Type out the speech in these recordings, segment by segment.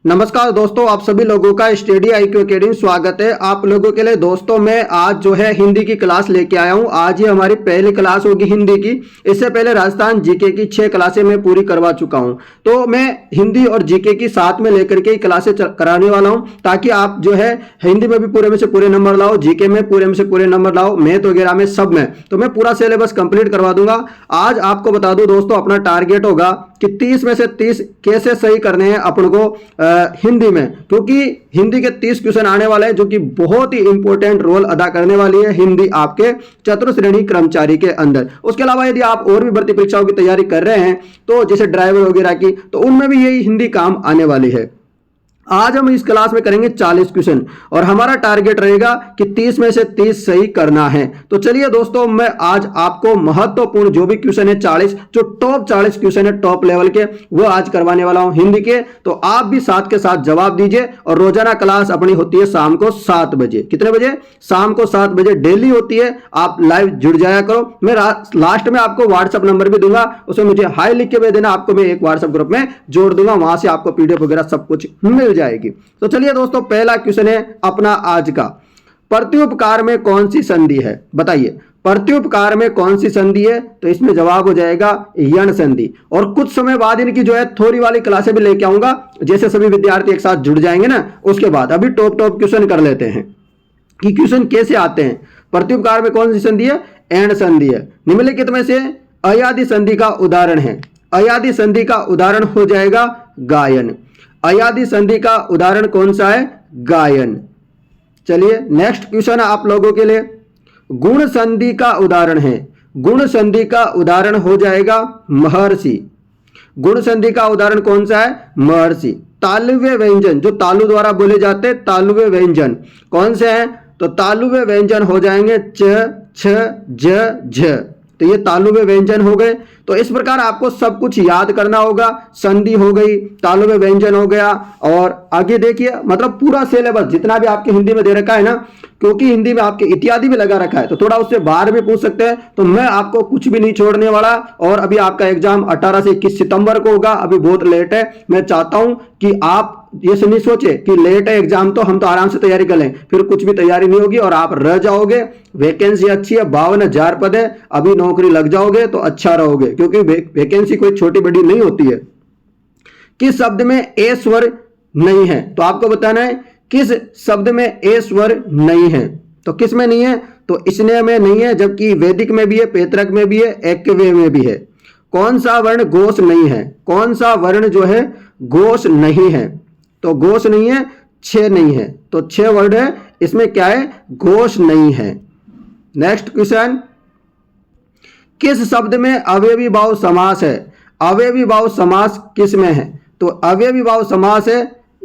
नमस्कार दोस्तों, आप सभी लोगों का स्टडी IQ अकेडमी स्वागत है। आप लोगों के लिए दोस्तों मैं आज जो है हिंदी की क्लास लेके आया हूं। आज ये हमारी पहली क्लास होगी हिंदी की। इससे पहले राजस्थान जीके की 6 क्लासें मैं पूरी करवा चुका हूं, तो मैं हिंदी और जीके की साथ में लेकर के ही क्लासें कराने वाला हूं, ताकि आप जो है हिंदी में भी पूरे में से पूरे नंबर लाओ, जीके में पूरे में से पूरे नंबर लाओ, मैथ वगैरह में सब में तो मैं पूरा सिलेबस कंप्लीट करवा दूंगा। आज आपको बता दूं दोस्तों, अपना टारगेट होगा कि 30 में से 30 कैसे सही करने हैं अपन को हिंदी में, क्योंकि हिंदी के 30 क्वेश्चन आने वाले हैं जो कि बहुत ही इंपॉर्टेंट रोल अदा करने वाली है हिंदी आपके चतुर्श्रेणी कर्मचारी के अंदर। उसके अलावा यदि आप और भी भर्ती परीक्षाओं की तैयारी कर रहे हैं, तो जैसे ड्राइवर वगैरह की, तो उनमें भी यही हिंदी काम आने वाली है। आज हम इस क्लास में करेंगे 40 क्वेश्चन और हमारा टारगेट रहेगा कि 30 में से 30 सही करना है। तो चलिए दोस्तों, मैं आज आपको महत्वपूर्ण जो भी क्वेश्चन है 40, जो टॉप 40 क्वेश्चन है टॉप लेवल के, वो आज करवाने वाला हूं हिंदी के। तो आप भी साथ के साथ जवाब दीजिए। और रोजाना क्लास अपनी होती है शाम को 7 बजे। कितने बजे? शाम को 7 बजे डेली होती है। आप लाइव जुड़ जाया करो। मैं लास्ट में आपको व्हाट्सएप नंबर भी दूंगा, उसमें मुझे हाई लिख के भेज देना, आपको मैं एक व्हाट्सएप ग्रुप में जोड़ दूंगा, वहां से आपको PDF वगैरह सब कुछ मिल जाएगी। तो चलिए दोस्तों, पहला क्वेश्चन है अपना आज का, प्रत्युपकार में कौन सी संधि है? बताइए, प्रत्युपकार में कौन सी संधि है? तो इसमें जवाब हो जाएगा यण संधि। और कुछ समय बाद इनकी जो है थोड़ी वाली क्लासें भी लेके आऊंगा, जैसे सभी विद्यार्थी एक साथ जुड़ जाएंगे ना, उसके बाद अभी टॉप क्वेश्चन कर लेते हैं कि क्वेश्चन कैसे आते हैं। प्रत्युपकार में कौन सी संधि है? एण संधि है। निम्नलिखित में से अयादि संधि का उदाहरण है। अयादि संधि का उदाहरण हो जाएगा गायन। अयादि संधि का उदाहरण कौन सा है? गायन। चलिए नेक्स्ट क्वेश्चन आप लोगों के लिए, गुण संधि का उदाहरण है। गुण संधि का उदाहरण हो जाएगा महर्षि। गुण संधि का उदाहरण कौन सा है? महर्षि। तालव्य व्यंजन जो तालु द्वारा बोले जाते हैं, तालव्य व्यंजन कौन से हैं? तो तालव्य व्यंजन हो जाएंगे च, छ, ज, झ। तो ये तालव्य व्यंजन हो गए। तो इस प्रकार आपको सब कुछ याद करना होगा। संधि हो गई, तालव्य व्यंजन हो गया, और आगे देखिए मतलब पूरा सिलेबस जितना भी आपके हिंदी में दे रखा है ना, क्योंकि हिंदी में आपके इत्यादि भी लगा रखा है, तो थोड़ा उससे बाहर भी पूछ सकते हैं। तो मैं आपको कुछ भी नहीं छोड़ने वाला। और अभी आपका एग्जाम 18 से 21 सितंबर को होगा। अभी बहुत लेट है। मैं चाहता हूं कि आप ये नहीं सोचे कि लेट है एग्जाम, तो हम तो आराम से तैयारी कर लें, फिर कुछ भी तैयारी नहीं होगी और आप रह जाओगे। वैकेंसी अच्छी है, 52,000 पद है, अभी नौकरी लग जाओगे तो अच्छा रहोगे, क्योंकि वैकेंसी कोई छोटी बड़ी नहीं होती है। किस शब्द में ए स्वर नहीं है? तो आपको बताना है किस शब्द में ए स्वर नहीं है। तो किस में नहीं है? तो स्नेह में नहीं है, जबकि वैदिक में भी है, पैतृक में भी है, ऐक्यव्यय में भी है। कौन सा वर्ण घोष नहीं है? कौन सा वर्ण जो है घोष नहीं है? तो घोष नहीं है, छह नहीं है, तो 6 वर्ड है, इसमें क्या है? घोष नहीं है। नेक्स्ट क्वेश्चन, किस शब्द में अवयवी भाव समास है? अवयवी भाव समास किस में है? तो अवयवी भाव समास है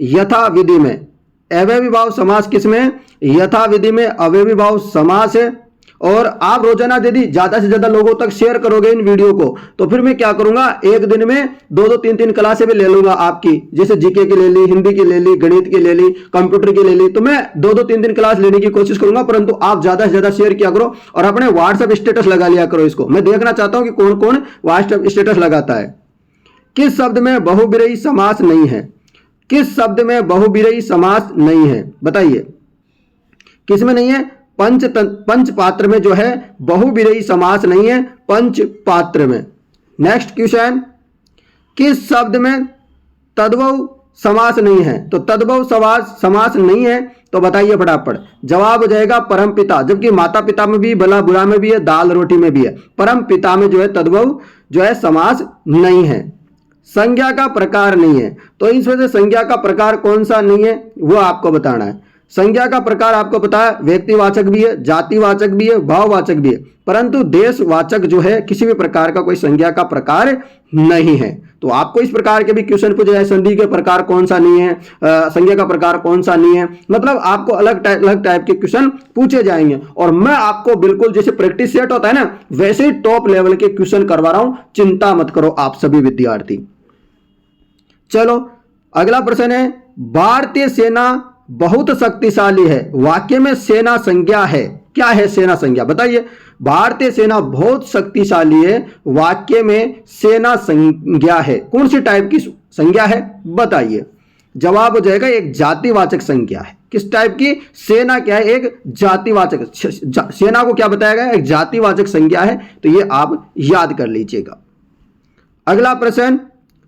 यथा विधि में। अवयवी भाव समास किस में? यथा विधि में अवयवी भाव समास है। और आप रोजाना यदि ज्यादा से ज्यादा लोगों तक शेयर करोगे इन वीडियो को, तो फिर मैं क्या करूंगा, एक दिन में 2-2, 3-3 क्लासें भी ले लूंगा आपकी, जैसे जीके की ले ली, हिंदी की ले ली, गणित की ले ली, कंप्यूटर की ले ली। तो मैं 2-2, 3-3 क्लास लेने की कोशिश करूंगा, परंतु आप ज्यादा से ज्यादा शेयर किया करो और अपने व्हाट्सएप स्टेटस लगा लिया करो। इसको मैं देखना चाहता हूं कि कौन कौन व्हाट्सएप स्टेटस लगाता है। किस शब्द में बहुविरही समास नहीं है? किस शब्द में बहुविरही समास नहीं है? बताइए, किस में नहीं है? पंच पात्र में जो है बहुविरही समास नहीं है, पंच पात्र में। नेक्स्ट क्वेश्चन, किस शब्द में तद्भव समास नहीं है? तो तद्भव समास नहीं है, तो बताइए फटाफट। जवाब हो जाएगा परम पिता, जबकि माता पिता में भी, भला बुरा में भी है, दाल रोटी में भी है। परम पिता में जो है तद्भव जो है समास नहीं है। संज्ञा का प्रकार नहीं है, तो इस वजह से संज्ञा का प्रकार कौन सा नहीं है वो आपको बताना है। संज्ञा का प्रकार आपको पता है, व्यक्तिवाचक भी है, जातिवाचक भी है, भाववाचक भी है, परंतु देशवाचक जो है किसी भी प्रकार का कोई संज्ञा का प्रकार नहीं है। तो आपको इस प्रकार के भी क्वेश्चन पूछे जाए, संधि के प्रकार कौन सा नहीं है, संज्ञा का प्रकार कौन सा नहीं है, मतलब आपको अलग टाइप के क्वेश्चन पूछे जाएंगे। और मैं आपको बिल्कुल जैसे प्रैक्टिस सेट होता है ना, वैसे ही टॉप लेवल के क्वेश्चन करवा रहा हूं, चिंता मत करो आप सभी विद्यार्थी। चलो अगला प्रश्न है, भारतीय सेना बहुत शक्तिशाली है, वाक्य में सेना संज्ञा है। क्या है सेना संज्ञा? बताइए। भारतीय सेना बहुत शक्तिशाली है, वाक्य में सेना संज्ञा है। कौन सी टाइप की संज्ञा है? बताइए। जवाब हो जाएगा एक जातिवाचक संज्ञा है। किस टाइप की? सेना क्या है? एक जातिवाचक, सेना को क्या बताया गया? एक जातिवाचक संज्ञा है। तो ये आप याद कर लीजिएगा। अगला प्रश्न,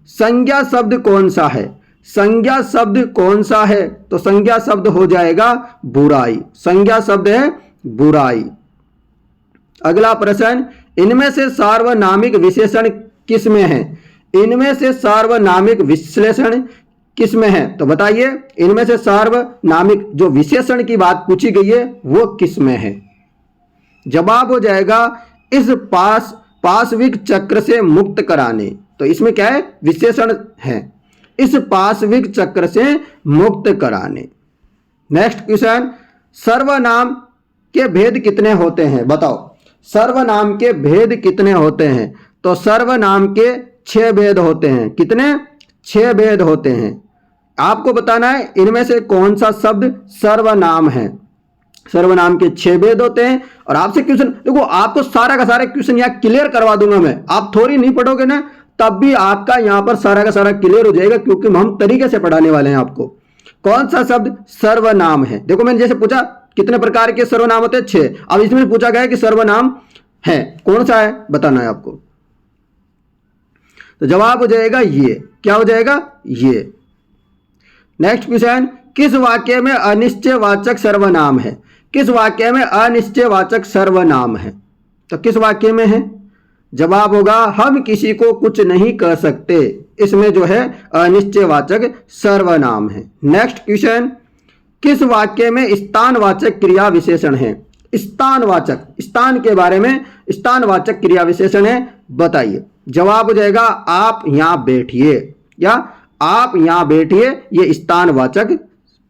संज्ञा शब्द कौन सा है? संज्ञा शब्द कौन सा है? तो संज्ञा शब्द हो जाएगा बुराई। संज्ञा शब्द है बुराई। अगला प्रश्न, इनमें से सार्वनामिक विशेषण किस में है? इनमें से सार्वनामिक विश्लेषण किस में है? तो बताइए, इनमें से सार्वनामिक जो विशेषण की बात पूछी गई है वो किस में है? जवाब हो जाएगा इस पाशविक चक्र से मुक्त कराने। तो इसमें क्या है? विशेषण है, इस पाशविक चक्र से मुक्त कराने। नेक्स्ट क्वेश्चन, सर्वनाम के भेद कितने होते हैं? बताओ, सर्वनाम के भेद कितने होते हैं? तो सर्वनाम के 6 भेद होते हैं। कितने? 6 भेद होते हैं। आपको बताना है इनमें से कौन सा शब्द सर्वनाम है। सर्वनाम के 6 भेद होते हैं। और आपसे क्वेश्चन, देखो आपको सारा का सारा क्वेश्चन यहाँ क्लियर करवा दूंगा मैं। आप थोड़ी नहीं पढ़ोगे ना, तब भी आपका यहाँ पर सारा का सारा क्लियर हो जाएगा, क्योंकि हम तरीके से पढ़ाने वाले हैं आपको। कौन सा शब्द सर्वनाम है? देखो मैंने जैसे पूछा कितने प्रकार के सर्वनाम होते हैं? 6। अब इसमें पूछा गया है कि सर्वनाम है, कौन सा है बताना है आपको। तो जवाब हो जाएगा ये। क्या हो जाएगा? ये। नेक्स्ट क्वेश्चन, किस वाक्य में अनिश्चयवाचक सर्वनाम है? किस वाक्य में अनिश्चयवाचक सर्वनाम है? तो किस वाक्य में है? जवाब होगा हम किसी को कुछ नहीं कह सकते। इसमें जो है अनिश्चयवाचक सर्वनाम है। नेक्स्ट क्वेश्चन, किस वाक्य में स्थानवाचक क्रिया विशेषण है? स्थानवाचक, स्थान के बारे में स्थानवाचक क्रिया विशेषण है, बताइए। जवाब हो जाएगा आप यहां बैठिए, या आप यहां बैठिए, ये स्थानवाचक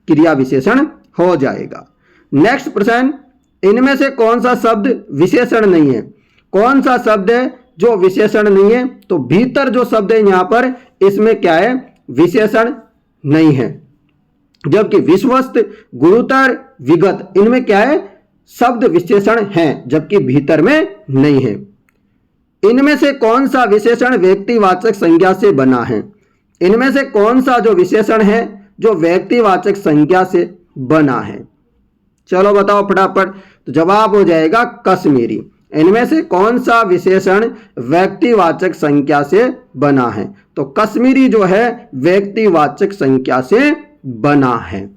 क्रिया विशेषण हो जाएगा। नेक्स्ट प्रश्न, इनमें से कौन सा शब्द विशेषण नहीं है? कौन सा शब्द है जो विशेषण नहीं है? तो भीतर जो शब्द है यहां पर, इसमें क्या है? विशेषण नहीं है। जबकि विश्वस्त, गुरुतर, विगत, इनमें क्या है? शब्द विशेषण हैं, जबकि भीतर में नहीं है। इनमें से कौन सा विशेषण व्यक्तिवाचक संज्ञा से बना है? इनमें से कौन सा जो विशेषण है जो व्यक्तिवाचक संज्ञा से बना है? चलो बताओ फटाफट। तो जवाब हो जाएगा कश्मीरी। इनमें से कौन सा विशेषण व्यक्तिवाचक संज्ञा से बना है? तो कश्मीरी जो है व्यक्तिवाचक संज्ञा से बना है।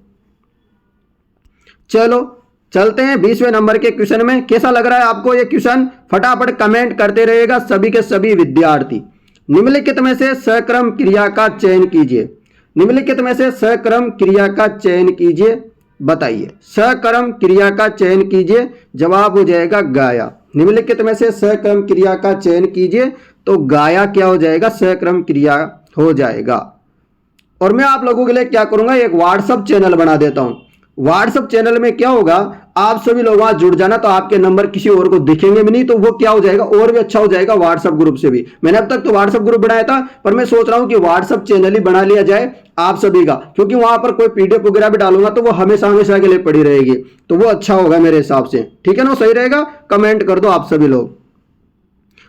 चलो चलते हैं 20वें नंबर के क्वेश्चन में। कैसा लग रहा है आपको ये क्वेश्चन? फटाफट कमेंट करते रहिएगा सभी के सभी विद्यार्थी। निम्नलिखित में से सक्रम क्रिया का चयन कीजिए। निम्नलिखित में से सक्रम क्रिया का चयन कीजिए, बताइए। सक्रम क्रिया का चयन कीजिए, जवाब हो जाएगा गाया। निम्नलिखित में से सक्रम क्रिया का चयन कीजिए, तो गाया क्या हो जाएगा? सक्रम क्रिया हो जाएगा। और मैं आप लोगों के लिए क्या करूंगा, एक व्हाट्सएप चैनल बना देता हूं। व्हाट्सएप चैनल में क्या होगा, आप सभी लोग वहां जुड़ जाना, तो आपके नंबर किसी और को दिखेंगे भी नहीं, तो वो क्या हो जाएगा, और भी अच्छा हो जाएगा व्हाट्सएप ग्रुप से भी। मैंने अब तक तो व्हाट्सएप ग्रुप बनाया था, पर मैं सोच रहा हूं कि व्हाट्सएप चैनल ही बना लिया जाए आप सभी का, क्योंकि वहां पर कोई पीडीएफ वगैरह भी डालूंगा तो वो हमेशा हमेशा के लिए पड़ी रहेगी, तो वो अच्छा होगा मेरे हिसाब से। ठीक है ना, सही रहेगा? कमेंट कर दो आप सभी लोग।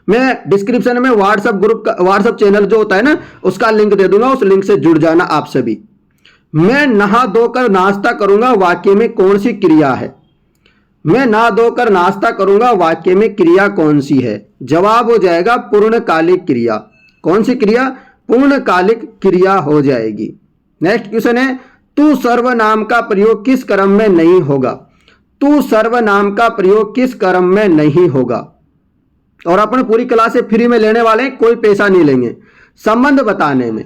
मैं डिस्क्रिप्शन में व्हाट्सएप ग्रुप का, व्हाट्सएप चैनल जो होता है ना, उसका लिंक दे दूंगा, उस लिंक से जुड़ जाना आप सभी। मैं नहा धोकर नाश्ता करूंगा, वाक्य में कौन सी क्रिया है? मैं नहा धोकर नाश्ता करूंगा, वाक्य में क्रिया कौन सी है? जवाब हो जाएगा पूर्णकालिक क्रिया। कौन सी क्रिया? पूर्णकालिक क्रिया हो जाएगी। नेक्स्ट क्वेश्चन है, तू सर्वनाम का प्रयोग किस क्रम में नहीं होगा? तू सर्वनाम का प्रयोग किस क्रम में नहीं होगा? और अपन पूरी क्लास से फ्री में लेने वाले हैं, कोई पैसा नहीं लेंगे। संबंध बताने में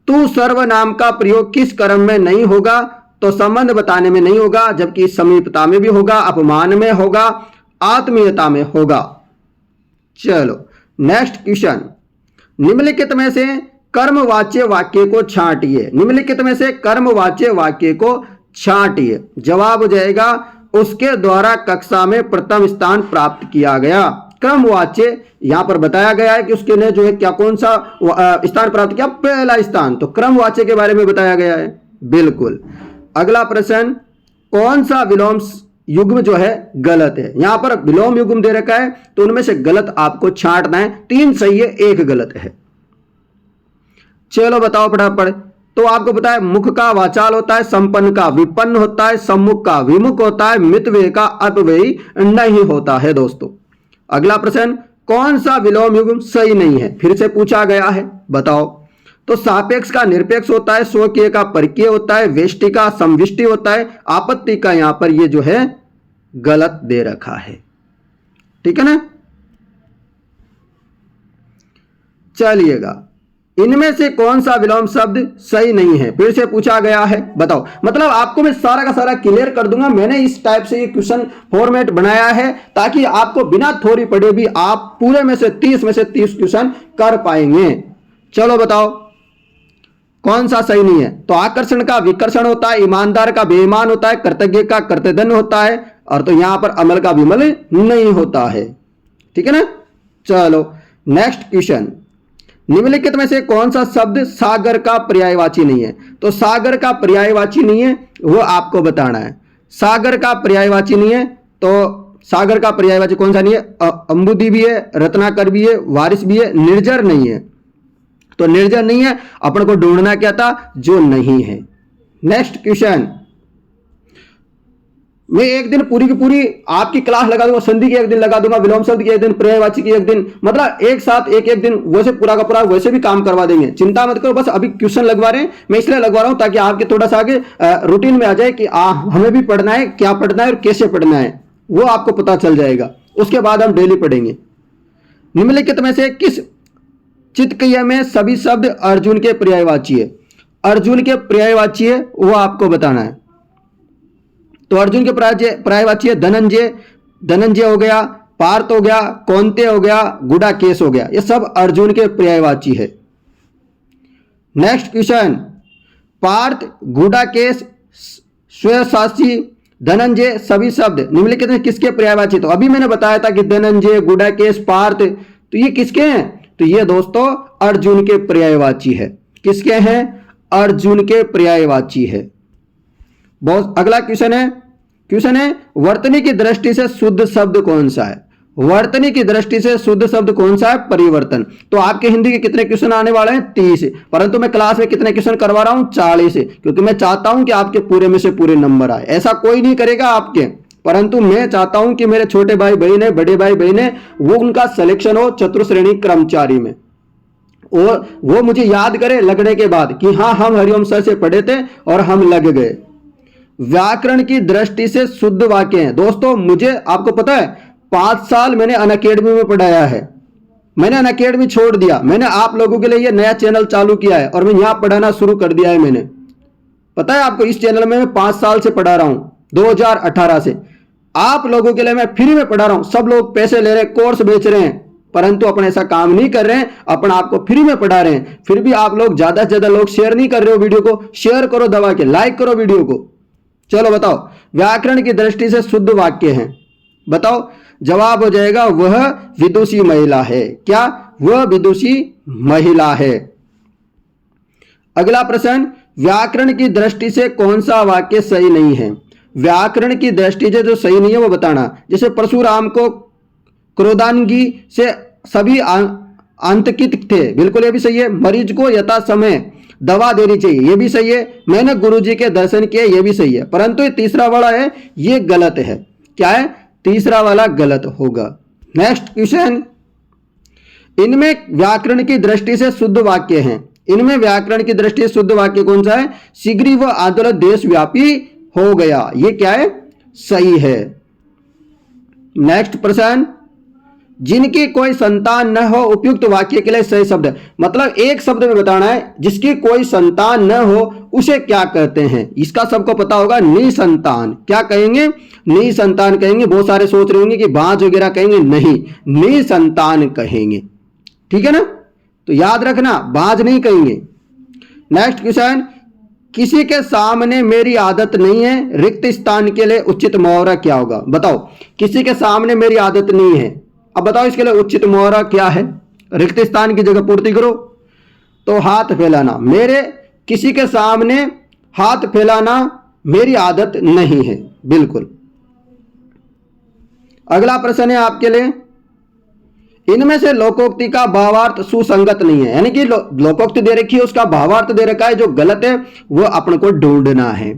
तू सर्वनाम का प्रयोग किस क्रम में नहीं होगा? तो संबंध बताने में नहीं होगा, जबकि समीपता में भी होगा, अपमान में होगा, आत्मीयता में होगा। चलो नेक्स्ट क्वेश्चन, निम्नलिखित में से कर्मवाच्य वाक्य को छांटिए। निम्नलिखित में से कर्मवाच्य वाक्य को छांटिए, जवाब हो जाएगा उसके द्वारा कक्षा में प्रथम स्थान प्राप्त किया गया। क्रमवाच्य यहां पर बताया गया है कि उसके ने जो है क्या, कौन सा स्थान प्राप्त किया? पहला स्थान। तो क्रमवाच्य के बारे में बताया गया है, बिल्कुल। अगला प्रश्न, कौन सा विलोम युग्म जो है गलत है? यहां पर विलोम युग्म दे रखा है, तो उनमें से गलत आपको छांटना है। 3 सही है, 1 गलत है। चलो बताओ फटाफट, तो आपको पता है मुख का वाचाल होता है, संपन्न का विपन्न होता है, सम्मुख का विमुख होता है, मितव्ययी का अपव्ययी नहीं होता है दोस्तों। अगला प्रश्न, कौन सा विलोम युग्म सही नहीं है? फिर से पूछा गया है, बताओ। तो सापेक्ष का निरपेक्ष होता है, स्वकीय का परकीय होता है, वेष्टि का समविष्टि होता है, आपत्ति का यहां पर ये जो है गलत दे रखा है। ठीक है ना। चलिएगा, इनमें से कौन सा विलोम शब्द सही नहीं है? फिर से पूछा गया है, बताओ। मतलब आपको मैं सारा का सारा क्लियर कर दूंगा। मैंने इस टाइप से ये क्वेश्चन फॉर्मेट बनाया है ताकि आपको बिना थ्योरी पढ़े भी आप पूरे में से 30 क्वेश्चन कर पाएंगे। चलो बताओ कौन सा सही नहीं है? तो आकर्षण का विकर्षण होता है, ईमानदार का बेईमान होता है, कृतज्ञ का कृतघ्न होता है, और तो यहां पर अमल का विमल नहीं होता है। ठीक है ना। चलो नेक्स्ट क्वेश्चन, निम्नलिखित में से कौन सा शब्द सागर का पर्यायवाची नहीं है? तो सागर का पर्यायवाची नहीं है वो आपको बताना है। सागर का पर्यायवाची नहीं है, तो सागर का पर्यायवाची कौन सा नहीं है? अंबुदी भी है, रत्नाकर भी है, वारिस भी है, निर्जर नहीं है। तो निर्जर नहीं है, अपन को ढूंढना क्या था? जो नहीं है। नेक्स्ट क्वेश्चन, मैं एक दिन पूरी की पूरी आपकी क्लास लगा दूंगा, संधि की एक दिन लगा दूंगा, विलोम शब्द की एक दिन, पर्यायवाची की एक दिन, मतलब एक साथ एक दिन वैसे पूरा का पूरा वैसे भी काम करवा देंगे। चिंता मत करो, बस अभी क्वेश्चन लगवा रहे हैं, मैं इसलिए लगवा रहा हूं ताकि आपके थोड़ा सा आगे रूटीन में आ जाए कि हमें भी पढ़ना है, क्या पढ़ना है और कैसे पढ़ना है वो आपको पता चल जाएगा। उसके बाद हम डेली पढ़ेंगे। निम्नलिखित में से किस चित्तक्रिया में सभी शब्द अर्जुन के पर्यायवाची है? अर्जुन के पर्यायवाची है वो आपको बताना है। तो अर्जुन के पर्यायवाची है धनंजय, धनंजय हो गया, पार्थ हो गया, कौन्ते हो गया, गुडाकेश हो गया, ये सब अर्जुन के पर्यायवाची है। नेक्स्ट क्वेश्चन, पार्थ, गुडाकेश, स्वयंशासी, धनंजय सभी शब्द निम्नलिखित में किसके पर्यायवाची? तो अभी मैंने बताया था कि धनंजय, गुडाकेश, पार्थ, तो ये किसके हैं? तो ये दोस्तों अर्जुन के पर्यायवाची है। किसके हैं? अर्जुन के पर्यायवाची है। बहुत अगला क्वेश्चन है वर्तनी की दृष्टि से शुद्ध शब्द कौन सा है? वर्तनी की दृष्टि से शुद्ध शब्द कौन सा है? परिवर्तन। तो आपके हिंदी के कितने क्वेश्चन आने वाले हैं? 30, परंतु मैं क्लास में कितने क्वेश्चन करवा रहा हूं? 40, क्योंकि मैं चाहता हूं कि आपके पूरे में से पूरे नंबर आए। ऐसा कोई नहीं करेगा आपके, परंतु मैं चाहता हूं कि मेरे छोटे भाई बहन है, बड़े भाई बहन है, वो उनका सिलेक्शन हो चतुर्श्रेणी कर्मचारी में, और वो मुझे याद करे लगने के बाद कि हाँ हम हरिओम सर से पढ़े थे और हम लग गए। व्याकरण की दृष्टि से शुद्ध वाक्य हैं दोस्तों। मुझे आपको पता है 5 साल मैंने अनअकैडमी में पढ़ाया है। मैंने अनअकैडमी छोड़ दिया, मैंने आप लोगों के लिए ये नया चैनल चालू किया है और मैं यहां पढ़ाना शुरू कर दिया है। मैंने पता है आपको, इस चैनल में मैं 5 साल से पढ़ा रहा हूं, 2018 से आप लोगों के लिए मैं फ्री में पढ़ा रहा हूं। सब लोग पैसे ले रहे हैं, कोर्स बेच रहे हैं, परंतु अपन ऐसा काम नहीं कर रहे हैं, अपन आपको फ्री में पढ़ा रहे हैं। फिर भी आप लोग ज्यादा से ज्यादा लोग शेयर नहीं कर रहे हो वीडियो को। शेयर करो दबा के, लाइक करो वीडियो को। चलो बताओ, व्याकरण की दृष्टि से शुद्ध वाक्य है, बताओ। जवाब हो जाएगा वह विदुषी महिला है। क्या? वह विदुषी महिला है। अगला प्रश्न, व्याकरण की दृष्टि से कौन सा वाक्य सही नहीं है? व्याकरण की दृष्टि से जो सही नहीं है वो बताना। जैसे परशुराम को क्रोधांगी से सभी आंतकित थे, बिल्कुल ये भी सही है। मरीज को यथा समय दवा देनी चाहिए, ये भी सही है। मैंने गुरुजी के दर्शन किए, ये भी सही है। परंतु ये तीसरा वाला है, ये गलत है। क्या है? तीसरा वाला गलत होगा। नेक्स्ट क्वेश्चन, इनमें व्याकरण की दृष्टि से शुद्ध वाक्य हैं। इनमें व्याकरण की दृष्टि से शुद्ध वाक्य कौन सा है? शीघ्र व आंदोलन देशव्यापी हो गया, ये क्या है? सही है। नेक्स्ट प्रश्न, जिनकी कोई संतान न हो उपयुक्त वाक्य के लिए सही शब्द। मतलब एक शब्द में बताना है, जिसकी कोई संतान न हो उसे क्या कहते हैं? इसका सबको पता होगा, निसंतान। क्या कहेंगे? निसंतान कहेंगे। बहुत सारे सोच रहे होंगे कि बांझ वगैरह कहेंगे, नहीं, निसंतान कहेंगे। ठीक है ना, तो याद रखना, बांझ नहीं कहेंगे। नेक्स्ट क्वेश्चन, किसी के सामने मेरी आदत नहीं है, रिक्त स्थान के लिए उचित मुहावरा क्या होगा? बताओ, किसी के सामने मेरी आदत नहीं है, अब बताओ इसके लिए उचित मुहावरा क्या है? रिक्त स्थान की जगह पूर्ति करो। तो हाथ फैलाना। मेरे किसी के सामने हाथ फैलाना मेरी आदत नहीं है, बिल्कुल। अगला प्रश्न है आपके लिए, इनमें से लोकोक्ति का भावार्थ सुसंगत नहीं है, यानी कि लोकोक्ति दे रखी है, उसका भावार्थ दे रखा है, जो गलत है वो अपन को ढूंढना है।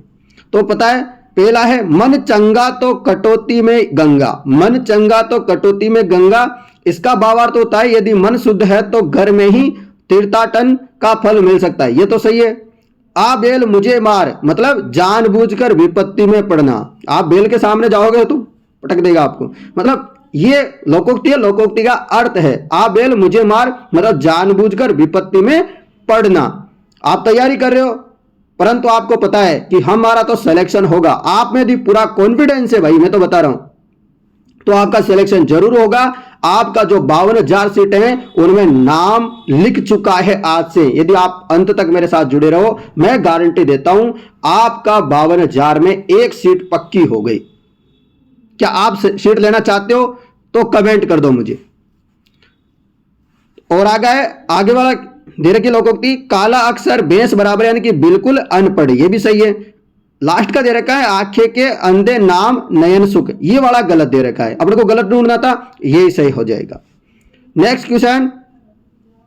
तो पता है, पहला है मन चंगा तो कटौती में गंगा। मन चंगा तो कटौती में गंगा, इसका भावार्थ होता है यदि मन शुद्ध है तो घर में ही तीर्थाटन का फल मिल सकता है। ये तो सही है। आ बेल मुझे मार, मतलब जानबूझकर विपत्ति में पड़ना। आप बेल के सामने जाओगे तो पटक देगा आपको, मतलब ये लोकोक्ति है। लोकोक्ति का अर्थ है आ बेल मुझे मार, मतलब जानबूझकर विपत्ति में पड़ना। आप तैयारी कर रहे हो, परंतु आपको पता है कि हमारा तो सिलेक्शन होगा। आप में भी पूरा कॉन्फिडेंस है भाई, मैं तो बता रहा हूं, तो आपका सिलेक्शन जरूर होगा। आपका जो 52,000 सीटें हैं उनमें नाम लिख चुका है आज से। यदि आप अंत तक मेरे साथ जुड़े रहो, मैं गारंटी देता हूं आपका 52,000 में एक सीट पक्की हो गई। क्या आप सीट लेना चाहते हो तो कमेंट कर दो मुझे। और आगे वाला दे रखी लोकोक्ति, काला अक्षर भैंस बराबर, यानी कि बिल्कुल अनपढ़। ये भी सही है। लास्ट का दे रखा है आंखें के अंधे नाम नयन सुख, ये वाला गलत दे रखा है, अपने को गलत ढूंढना था, ये सही हो जाएगा। नेक्स्ट क्वेश्चन,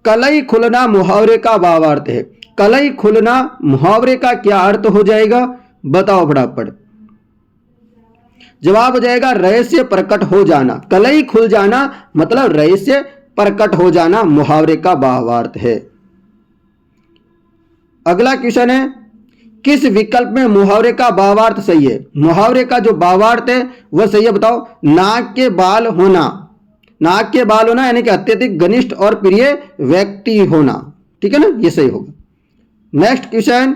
कलई खुलना मुहावरे का भावार्थ है। कलई खुलना मुहावरे का क्या अर्थ हो जाएगा, बताओ फटाफट। जवाब हो जाएगा रहस्य प्रकट हो जाना। कलई खुल जाना मतलब रहस्य प्रकट हो जाना मुहावरे का भावार्थ है। अगला क्वेश्चन है, किस विकल्प में मुहावरे का भावार्थ सही है। मुहावरे का जो भावार्थ है वह सही है, बताओ। नाक के बाल होना, नाक के बाल होना यानी कि अत्यधिक घनिष्ठ और प्रिय व्यक्ति होना, ठीक है ना, ये सही होगा। नेक्स्ट क्वेश्चन,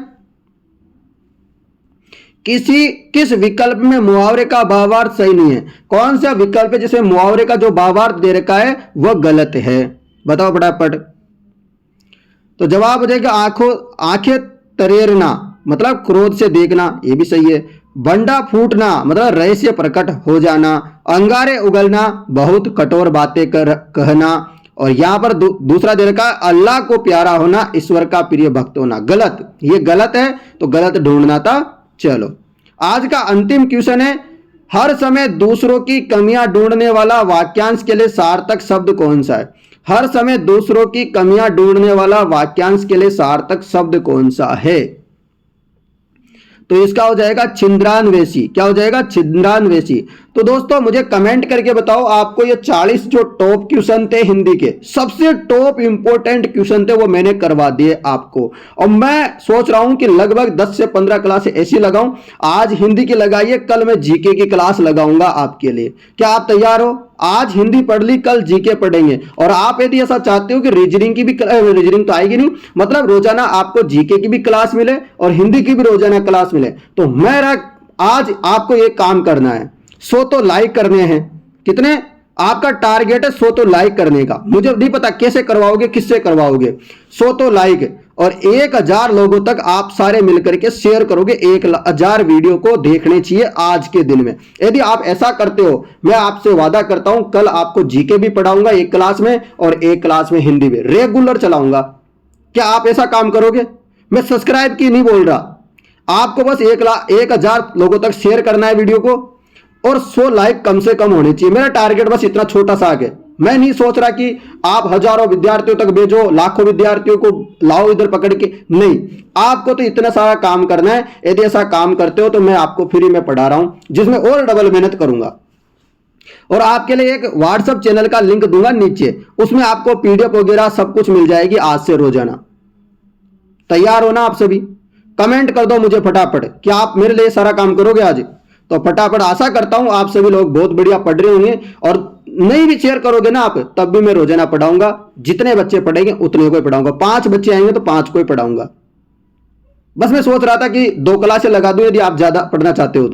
किस विकल्प में मुहावरे का भावार्थ सही नहीं है। कौन सा विकल्प है जिसमें मुहावरे का जो भावार्थ दे रखा है वह गलत है, बताओ फटाफट। तो जवाब हो जाएगा आंखें तरेरना, मतलब क्रोध से देखना, ये भी सही है। बंडा फूटना मतलब रहस्य प्रकट हो जाना। अंगारे उगलना, बहुत कठोर बातें कहना। और यहां पर दूसरा दे रखा है अल्लाह को प्यारा होना, ईश्वर का प्रिय भक्त होना। गलत, ये गलत है, तो गलत ढूंढना था। चलो आज का अंतिम क्वेश्चन है, हर समय दूसरों की कमियां ढूंढने वाला वाक्यांश के लिए सार्थक शब्द कौन सा है। हर समय दूसरों की कमियां ढूंढने वाला वाक्यांश के लिए सार्थक शब्द कौन सा है। तो इसका हो जाएगा छिंद्रान्वेषी। क्या हो जाएगा, छिंद्रान्वेषी। तो दोस्तों मुझे कमेंट करके बताओ, आपको ये 40 जो टॉप क्वेश्चन थे हिंदी के, सबसे टॉप इंपोर्टेंट क्वेश्चन थे, वो मैंने करवा दिए आपको। और मैं सोच रहा हूं कि लगभग 10 से 15 क्लास ऐसी लगाऊं। आज हिंदी की लगाइए, कल मैं जीके की क्लास लगाऊंगा आपके लिए। क्या आप तैयार हो। आज हिंदी पढ़ ली, कल जीके पढ़ेंगे। और आप यदि ऐसा चाहते हो कि रीजनिंग की भी, रीजनिंग तो आएगी नहीं, मतलब रोजाना आपको जीके की भी क्लास मिले और हिंदी की भी रोजाना क्लास मिले, तो मेरा आज आपको एक काम करना है, 100 तो लाइक करने हैं। कितने आपका टारगेट है? 100 तो लाइक करने का। मुझे नहीं पता कैसे करवाओगे, किससे करवाओगे। 100 तो लाइक और 1000 लोगों तक आप सारे मिलकर के शेयर करोगे। 1000 वीडियो को देखने चाहिए आज के दिन में। यदि आप ऐसा करते हो, मैं आपसे वादा करता हूं कल आपको जीके भी पढ़ाऊंगा एक क्लास में और एक क्लास में हिंदी में रेगुलर चलाऊंगा। क्या आप ऐसा काम करोगे? मैं सब्सक्राइब की नहीं बोल रहा, आपको बस 1000 लोगों तक शेयर करना है वीडियो को और 100 लाइक कम से कम होने चाहिए। मेरा टारगेट बस इतना छोटा सा है। मैं नहीं सोच रहा कि आप हजारों विद्यार्थियों तक भेजो, लाखों विद्यार्थियों को लाओ इधर पकड़ के, नहीं। आपको तो इतना सारा काम करना है। यदि ऐसा काम करते हो तो मैं आपको फ्री में पढ़ा रहा हूं, जिसमें और डबल मेहनत करूंगा। और आपके लिए एक व्हाट्सएप चैनल का लिंक दूंगा नीचे, उसमें आपको पीडीएफ वगैरह सब कुछ मिल जाएगी आज से रोजाना। तैयार हो ना आप सभी? कमेंट कर दो मुझे फटाफट, क्या आप मेरे लिए सारा काम करोगे आज? तो फटाफट, आशा करता हूं आप सभी लोग बहुत बढ़िया पढ़ रहे होंगे। और नहीं भी शेयर करोगे ना आप, तब भी मैं रोजाना पढ़ाऊंगा। जितने बच्चे पढ़ेंगे उतने को ही पढ़ाऊंगा। 5 बच्चे आएंगे तो 5 को ही पढ़ाऊंगा। बस मैं सोच रहा था कि 2 क्लासें लगा दूं यदि आप ज्यादा पढ़ना चाहते हो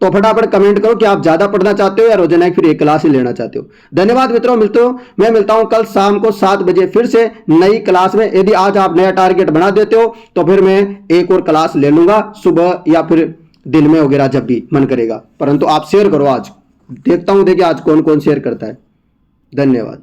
तो फटाफट कमेंट करो कि आप ज्यादा पढ़ना चाहते हो या रोजाना फिर 1 क्लास ही लेना चाहते हो। धन्यवाद मित्रों, मैं मिलता हूं कल शाम को 7 बजे फिर से नई क्लास में। यदि आज आप नया टारगेट बना देते हो तो फिर मैं एक और क्लास ले लूंगा, सुबह या फिर दिन में वगैरह, जब भी मन करेगा। परंतु आप शेयर करो आज, देखता हूं देखिए आज कौन कौन शेयर करता है। धन्यवाद।